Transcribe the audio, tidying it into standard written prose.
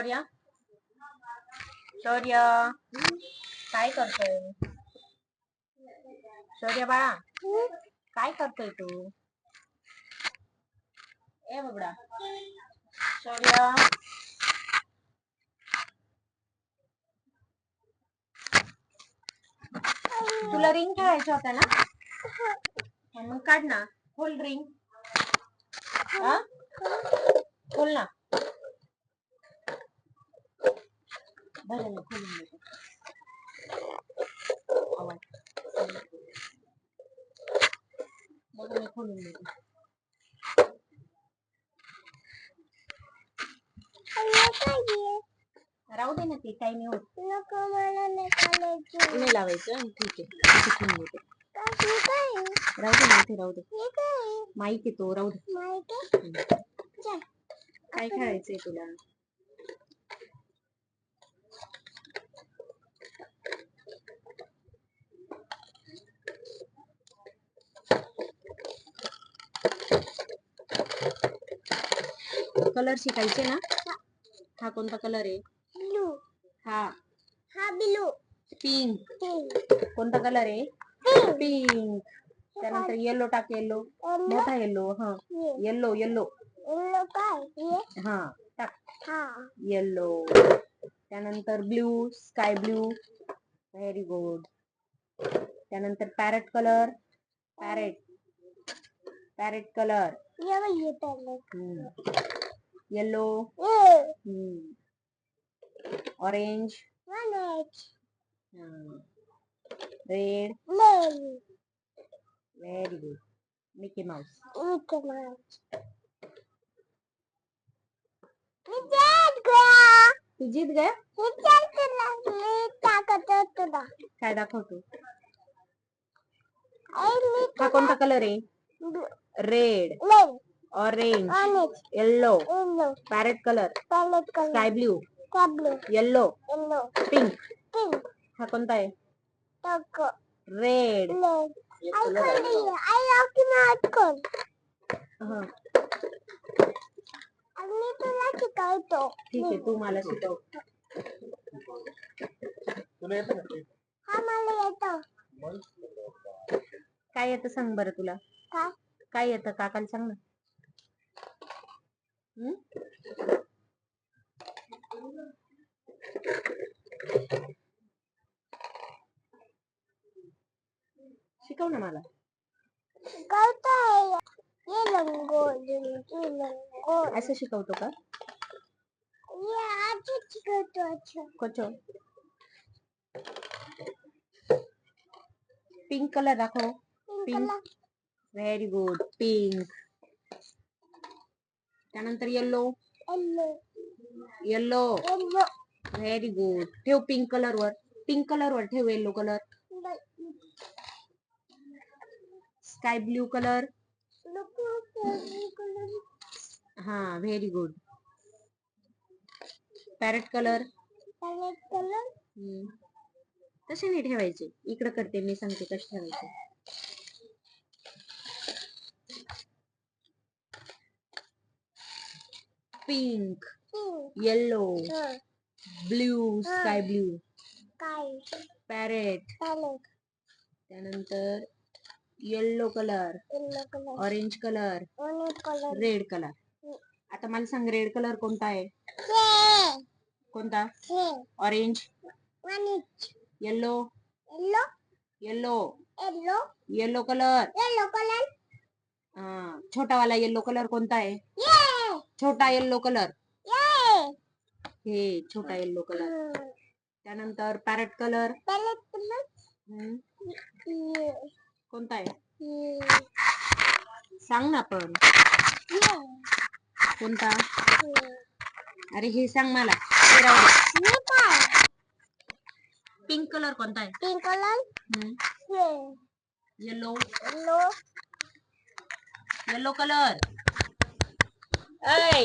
शौर्य शौर्य काय करतोय? शौर्य बाळा काय करतोय तू? ए बबडा शौर्य तुला रिंग खेळायचं होता ना? मग काढ ना. खोल रिंग. खोल ना. बरं ना खोलून देते. मग मी खोलून देते. राहू दे ना ते काही नाही होत. नाही लावायचं. ठीक आहे खोलून देते. राहू दे ना इथे राहू दे. माईक आहे तो राहू दे. काय खेळायचंय तुला? कलर शिकायचे ना? हा कोणता कलर आहे? ब्लू. हा ब्लू. पिंक. कोणता कलर आहे? पिंक. त्यानंतर येलो टाक. येलो मोठा येलो. हा येलो येलो हा टाक. येलो. त्यानंतर blue sky blue. Very good. त्यानंतर parrot colour. Parrot colour. Yellow. Orange. Red. Very good. Mickey Mouse. तू जीत गया? काय दाखवतो? हा कोणता कलर आहे? Red. Orange. Yellow. Parrot colour. Sky blue. Yellow. Pink. हा कोणता आहे? रेड. मी तुला शिकवतो. ठीक आहे तू मला शिकव. तुला येतं का? हा मला येतं. काय येतं सांग बरं तुला? काय येतं काकाला सांग ना. शिकव ना मला. असं शिकवतो का? कचो. पिंक कलर दाखव. पिंक. Very good. पिंक. त्यानंतर येलो. येलो. Very good. ठेव पिंक कलर वर. पिंक कलर वर ठेव yellow colour. Sky blue colour. हा व्हेरी गुड. Parrot colour. तसे नाही ठेवायचे. इकडे करते मी सांगते कसे ठेवायचे. Pink. Yellow. Blue sky blue. Parrot. त्यानंतर yellow colour. Orange colour. Red colour. आता मला सांग रेड कलर कोणता आहे? कोणता? Orange. Yellow. Yellow. Yellow colour. छोटा वाला येलो कलर कोणता आहे? छोटा येलो कलर. हे छोटा येलो कलर. त्यानंतर पॅरेट कलर. कोणता आहे? सांग ना पण. कोणता? अरे हे सांग मला. पिंक कलर कोणता आहे? Pink colour. Yellow. Yellow colour. ऐ